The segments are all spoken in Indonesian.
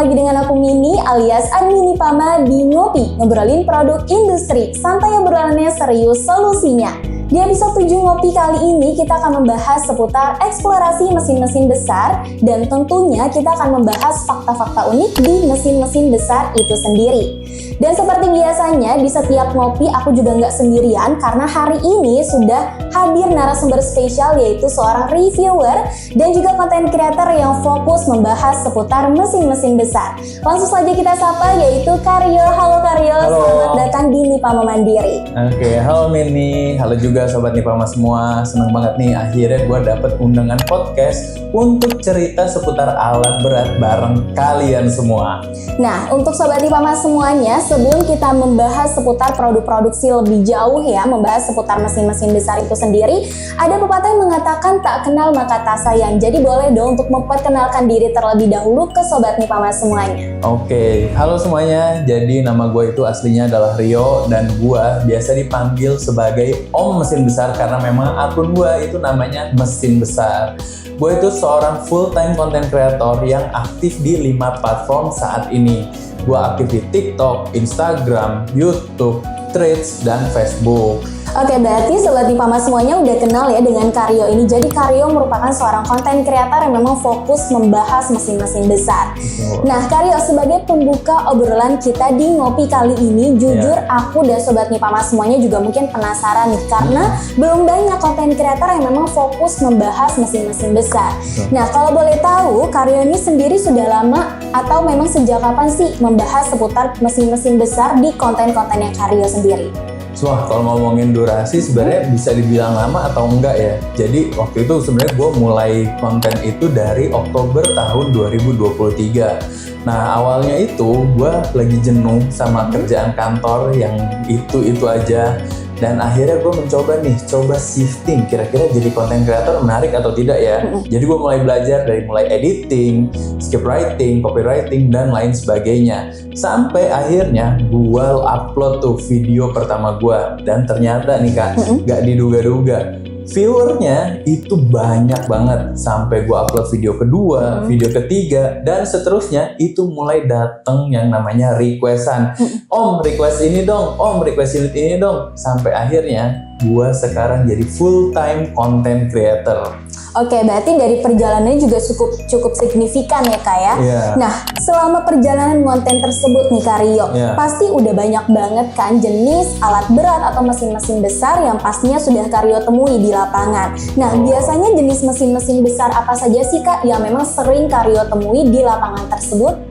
lagi dengan aku Mini alias Admini Pama di Ngopi, ngobrolin produk industri, santai obrolannya serius solusinya. Di episode 7 Ngopi kali ini kita akan membahas seputar eksplorasi mesin-mesin besar dan tentunya kita akan membahas fakta-fakta unik di mesin-mesin besar itu sendiri. Dan seperti biasanya di setiap ngopi aku juga nggak sendirian karena hari ini sudah hadir narasumber spesial yaitu seorang reviewer dan juga konten creator yang fokus membahas seputar mesin-mesin besar. Langsung saja kita sapa yaitu Karyo. Halo Karyo, selamat datang di Nipama Mandiri. Oke, halo Mini, halo juga Sobat Nipama semua. Seneng banget nih akhirnya gue dapet undangan podcast untuk cerita seputar alat berat bareng kalian semua. Nah, untuk Sobat Nipama semuanya, sebelum kita membahas seputar produk produksi lebih jauh ya, membahas seputar mesin-mesin besar itu sendiri, ada pepatah yang mengatakan tak kenal maka tak sayang. Jadi boleh dong untuk memperkenalkan diri terlebih dahulu ke Sobat Nipama semuanya. Oke, halo semuanya. Jadi nama gue itu aslinya adalah Rio dan gue biasa dipanggil sebagai Om Mesin Besar karena memang akun gue itu namanya Mesin Besar. Gue itu seorang full-time content creator yang aktif di 5 platform saat ini. Gue aktif di TikTok, Instagram, YouTube, Threads, dan Facebook. Oke, berarti Sobat Nipama semuanya udah kenal ya dengan Karyo ini. Jadi Karyo merupakan seorang konten kreator yang memang fokus membahas mesin-mesin besar. Nah, Karyo sebagai pembuka obrolan kita di Ngopi kali ini, jujur aku dan Sobat Nipama semuanya juga mungkin penasaran nih karena belum banyak konten kreator yang memang fokus membahas mesin-mesin besar. Nah, kalau boleh tahu, Karyo ini sendiri sudah lama atau memang sejak kapan sih membahas seputar mesin-mesin besar di konten-kontennya Karyo sendiri? Wah, kalau ngomongin durasi sebenarnya bisa dibilang lama atau enggak ya. Jadi waktu itu sebenarnya gue mulai konten itu dari Oktober tahun 2023. Nah, awalnya itu gue lagi jenuh sama kerjaan kantor yang itu aja. Dan akhirnya gue coba shifting, kira-kira jadi content creator menarik atau tidak ya. Jadi gue mulai belajar dari mulai editing, script writing, copywriting, dan lain sebagainya. Sampai akhirnya gue upload tuh video pertama gue. Dan ternyata nih Kak, gak diduga-duga, viewernya itu banyak banget. Sampai gue upload video kedua, video ketiga, dan seterusnya itu mulai datang yang namanya requestan. Om request ini dong, Om request ini dong. Sampai akhirnya gue sekarang jadi full time content creator. Oke, berarti dari perjalanannya juga cukup signifikan ya Kak ya. Nah, selama perjalanan konten tersebut nih Kak Rio, pasti udah banyak banget kan jenis alat berat atau mesin-mesin besar yang pastinya sudah Kak Rio temui di lapangan. Nah, biasanya jenis mesin-mesin besar apa saja sih Kak yang memang sering Kak Rio temui di lapangan tersebut?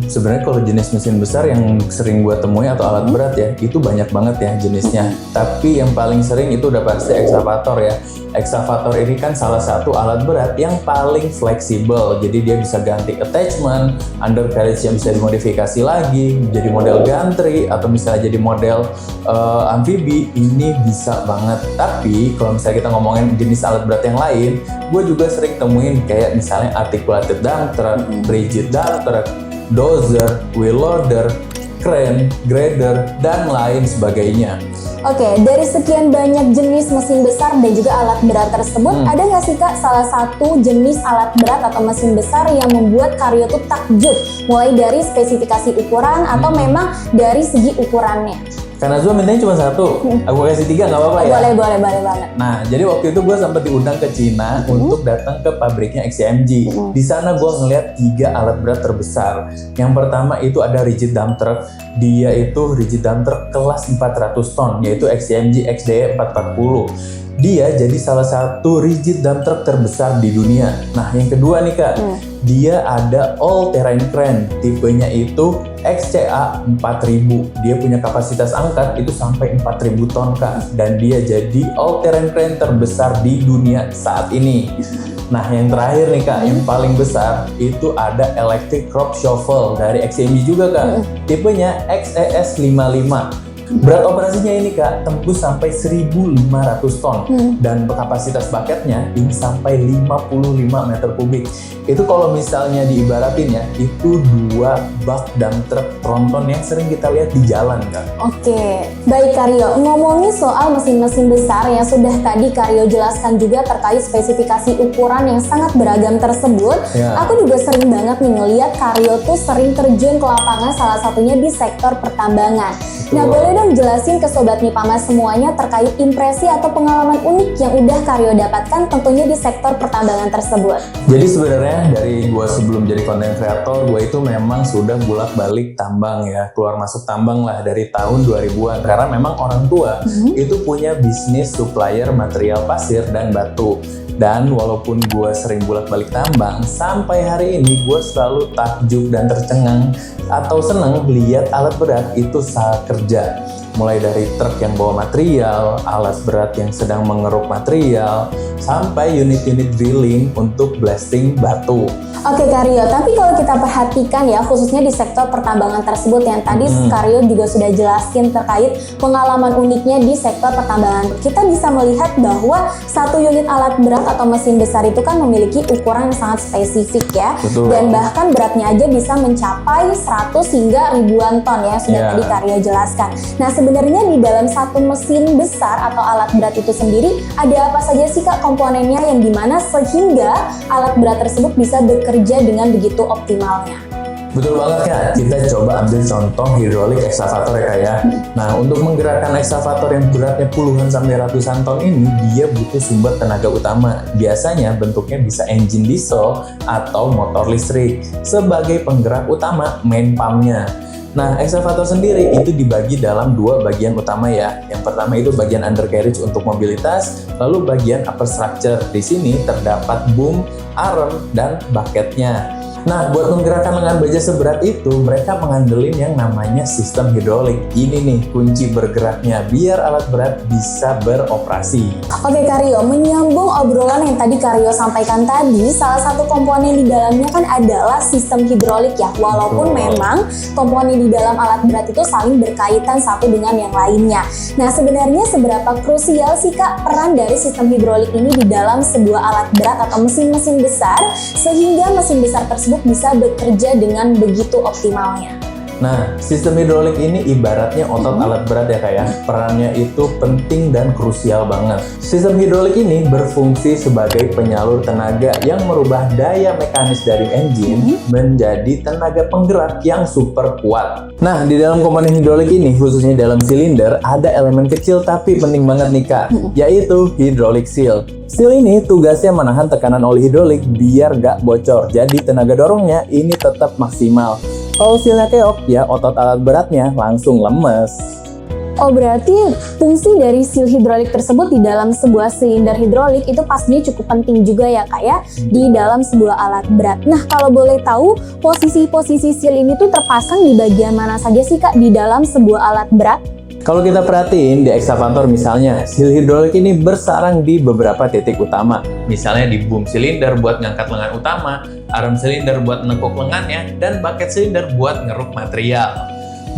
Sebenarnya kalau jenis mesin besar yang sering gue temui atau alat berat ya, itu banyak banget ya jenisnya. Tapi yang paling sering itu udah pasti excavator ya. Excavator ini kan salah satu alat berat yang paling fleksibel. Jadi dia bisa ganti attachment, undercarriage yang bisa dimodifikasi lagi, jadi model gantry atau misalnya jadi model amfibi, ini bisa banget. Tapi kalau misalnya kita ngomongin jenis alat berat yang lain, gue juga sering temuin kayak misalnya articulated dump truck, rigid dump truck, dozer, wheel loader, crane, grader, dan lain sebagainya. Oke, dari sekian banyak jenis mesin besar dan juga alat berat tersebut, ada nggak sih Kak salah satu jenis alat berat atau mesin besar yang membuat Karyo tuh takjub? Mulai dari spesifikasi ukuran atau memang dari segi ukurannya? Karena Zoom mintanya cuma satu, aku kasih 3 nggak apa-apa ya? Boleh banget. Nah, jadi waktu itu gue sempat diundang ke Cina untuk datang ke pabriknya XCMG. Di sana gue ngeliat 3 alat berat terbesar. Yang pertama itu ada rigid dump truck. Dia itu rigid dump truck kelas 400 ton, yaitu XCMG XDE 440. Dia jadi salah satu rigid dump truck terbesar di dunia. Nah, yang kedua nih Kak, dia ada all terrain crane. Tipenya itu XCA 4000. Dia punya kapasitas angkat itu sampai 4000 ton Kak. Dan dia jadi all terrain crane terbesar di dunia saat ini. Nah, yang terakhir nih Kak, yang paling besar itu ada electric crop shovel dari XCMG juga Kak. Tipenya XES 55. Berat operasinya ini Kak tembus sampai 1.500 ton dan kapasitas bucketnya ini sampai 55 meter kubik. Itu kalau misalnya diibaratin ya, itu 2 bak dump truk tronton yang sering kita lihat di jalan Kak. Oke, baik Karyo, ngomongin soal mesin-mesin besar yang sudah tadi Karyo jelaskan juga terkait spesifikasi ukuran yang sangat beragam tersebut, aku juga sering banget nih ngeliat Karyo tuh sering terjun ke lapangan, salah satunya di sektor pertambangan. Nah, boleh dong jelasin ke Sobat Mipama semuanya terkait impresi atau pengalaman unik yang udah Karyo dapatkan tentunya di sektor pertambangan tersebut. Jadi sebenarnya dari gue sebelum jadi content creator, gue itu memang sudah bolak-balik tambang ya, keluar masuk tambang lah dari tahun 2000-an. Karena memang orang tua itu punya bisnis supplier material pasir dan batu. Dan walaupun gue sering bolak-balik tambang, sampai hari ini gue selalu takjub dan tercengang atau seneng lihat alat berat itu saat kerja. Mulai dari truk yang bawa material, alat berat yang sedang mengeruk material, sampai unit-unit drilling untuk blasting batu. Oke Karyo, tapi kalau kita perhatikan ya, khususnya di sektor pertambangan tersebut yang tadi Karyo juga sudah jelaskan terkait pengalaman uniknya di sektor pertambangan. Kita bisa melihat bahwa satu unit alat berat atau mesin besar itu kan memiliki ukuran yang sangat spesifik ya. Betul. Dan bahkan beratnya aja bisa mencapai 100 hingga ribuan ton ya, sudah tadi Karyo jelaskan. Nah sebenarnya di dalam satu mesin besar atau alat berat itu sendiri ada apa saja sih Kak komponennya yang dimana sehingga alat berat tersebut bisa bekerja dengan begitu optimalnya? Betul banget Kak, kita coba ambil contoh hidrolik ekskavator ya Kak ya. Nah untuk menggerakkan ekskavator yang beratnya puluhan sampai ratusan ton ini, dia butuh sumber tenaga utama. Biasanya bentuknya bisa engine diesel atau motor listrik sebagai penggerak utama main pumpnya. Nah, ekskavator sendiri itu dibagi dalam 2 bagian utama ya. Yang pertama itu bagian undercarriage untuk mobilitas, lalu bagian upper structure. Di sini terdapat boom, arm, dan bucketnya. Nah, buat menggerakkan lengan baja seberat itu, mereka mengandelin yang namanya sistem hidrolik. Ini nih kunci bergeraknya, biar alat berat bisa beroperasi. Oke Karyo, menyambung obrolan yang tadi Karyo sampaikan tadi, salah satu komponen di dalamnya kan adalah sistem hidrolik ya. Walaupun memang komponen di dalam alat berat itu saling berkaitan satu dengan yang lainnya. Nah, sebenarnya seberapa krusial sih Kak peran dari sistem hidrolik ini di dalam sebuah alat berat atau mesin-mesin besar, sehingga mesin besar tersebut bisa bekerja dengan begitu optimalnya? Nah, sistem hidrolik ini ibaratnya otot alat berat ya Kak ya. Perannya itu penting dan krusial banget. Sistem hidrolik ini berfungsi sebagai penyalur tenaga yang merubah daya mekanis dari engine menjadi tenaga penggerak yang super kuat. Nah, di dalam komponen hidrolik ini, khususnya dalam silinder, ada elemen kecil tapi penting banget nih Kak, yaitu hydraulic seal. Seal ini tugasnya menahan tekanan oli hidrolik biar gak bocor, jadi tenaga dorongnya ini tetap maksimal. Kalau sealnya keok, ya otot alat beratnya langsung lemes. Oh, berarti fungsi dari seal hidrolik tersebut di dalam sebuah silinder hidrolik itu pastinya cukup penting juga ya Kak ya, di dalam sebuah alat berat. Nah, kalau boleh tahu, posisi-posisi seal ini tuh terpasang di bagian mana saja sih Kak di dalam sebuah alat berat? Kalau kita perhatiin di ekskavator misalnya, seal hidrolik ini bersarang di beberapa titik utama. Misalnya di boom silinder buat ngangkat lengan utama, arm silinder buat nekuk lengannya, dan bucket silinder buat ngeruk material.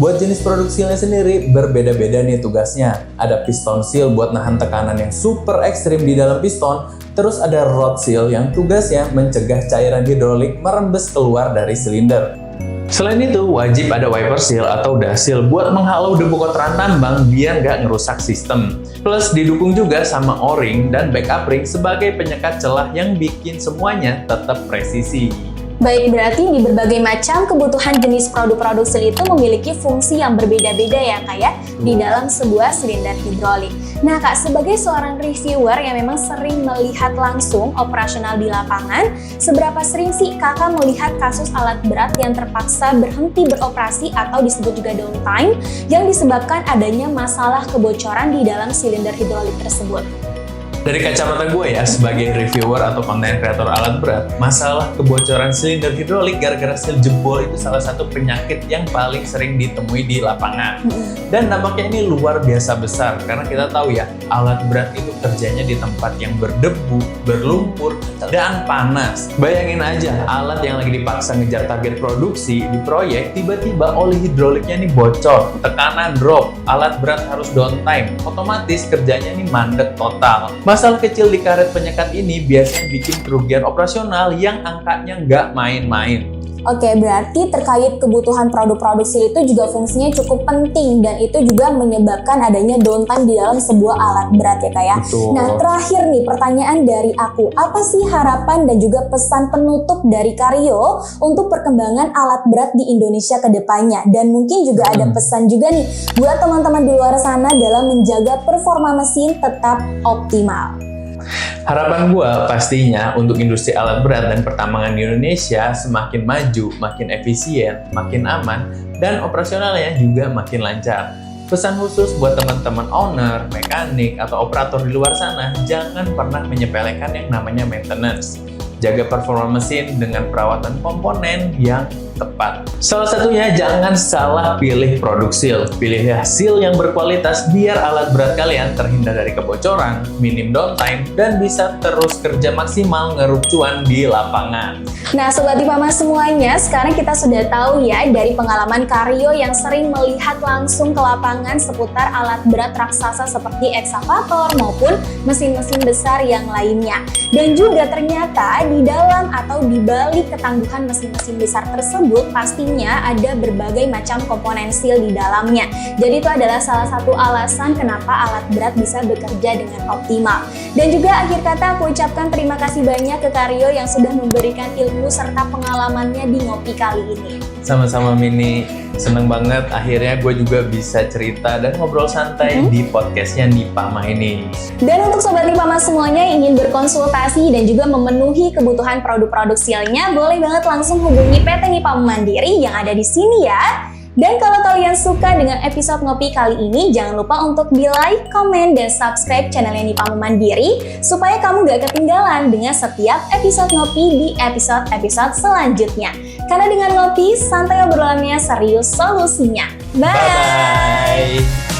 Buat jenis produk sealnya sendiri berbeda-beda nih tugasnya. Ada piston seal buat nahan tekanan yang super ekstrim di dalam piston. Terus ada rod seal yang tugasnya mencegah cairan hidrolik merembes keluar dari silinder. Selain itu, wajib ada wiper seal atau dasil buat menghalau debu kotoran tambang biar nggak ngerusak sistem. Plus didukung juga sama o-ring dan backup ring sebagai penyekat celah yang bikin semuanya tetap presisi. Baik, berarti di berbagai macam kebutuhan jenis produk-produk seal itu memiliki fungsi yang berbeda-beda ya Kak ya, di dalam sebuah silinder hidrolik. Nah Kak, sebagai seorang reviewer yang memang sering melihat langsung operasional di lapangan, seberapa sering sih Kakak melihat kasus alat berat yang terpaksa berhenti beroperasi atau disebut juga downtime yang disebabkan adanya masalah kebocoran di dalam silinder hidrolik tersebut? Dari kacamata gue ya, sebagai reviewer atau konten kreator alat berat, masalah kebocoran silinder hidrolik gara-gara seal jebol itu salah satu penyakit yang paling sering ditemui di lapangan. Dan dampaknya ini luar biasa besar, karena kita tahu ya, alat berat itu kerjanya di tempat yang berdebu, berlumpur, dan panas. Bayangin aja, alat yang lagi dipaksa ngejar target produksi di proyek, tiba-tiba oli hidroliknya nih bocor, tekanan drop, alat berat harus downtime, otomatis kerjanya nih mandek total. Masalah kecil di karet penyekat ini biasanya bikin kerugian operasional yang angkanya nggak main-main. Oke, berarti terkait kebutuhan produk produksi itu juga fungsinya cukup penting dan itu juga menyebabkan adanya downtime di dalam sebuah alat berat ya Kak ya. Betul. Nah terakhir nih pertanyaan dari aku, apa sih harapan dan juga pesan penutup dari Karyo untuk perkembangan alat berat di Indonesia ke depannya? Dan mungkin juga ada pesan juga nih buat teman-teman di luar sana dalam menjaga performa mesin tetap optimal. Harapan gue pastinya untuk industri alat berat dan pertambangan di Indonesia semakin maju, makin efisien, makin aman, dan operasionalnya juga makin lancar. Pesan khusus buat teman-teman owner, mekanik, atau operator di luar sana, jangan pernah menyepelekan yang namanya maintenance. Jaga performa mesin dengan perawatan komponen yang tepat. Salah satunya jangan salah pilih produk seal. Pilihlah seal yang berkualitas biar alat berat kalian terhindar dari kebocoran, minim downtime, dan bisa terus kerja maksimal ngeruk cuan di lapangan. Nah Sobat Ipama semuanya, sekarang kita sudah tahu ya dari pengalaman Karyo yang sering melihat langsung ke lapangan seputar alat berat raksasa seperti eksavator maupun mesin-mesin besar yang lainnya. Dan juga ternyata di dalam atau di balik ketangguhan mesin-mesin besar tersebut pastinya ada berbagai macam komponen seal di dalamnya. Jadi itu adalah salah satu alasan kenapa alat berat bisa bekerja dengan optimal. Dan juga akhir kata aku ucapkan terima kasih banyak ke Karyo yang sudah memberikan ilmu serta pengalamannya di Ngopi kali ini. Sama-sama Mini, seneng banget akhirnya gue juga bisa cerita dan ngobrol santai di podcastnya Nipama ini. Dan untuk Sobat Nipama semuanya yang ingin berkonsultasi dan juga memenuhi kebutuhan produk-produk sealnya, boleh banget langsung hubungi PT Nipama Mandiri yang ada di sini ya. Dan kalau kalian suka dengan episode Ngopi kali ini, jangan lupa untuk di like, komen, dan subscribe channelnya Nipama Mandiri supaya kamu gak ketinggalan dengan setiap episode Ngopi di episode-episode selanjutnya. Karena dengan Ngopi, santai obrolannya, serius solusinya. Bye! Bye-bye!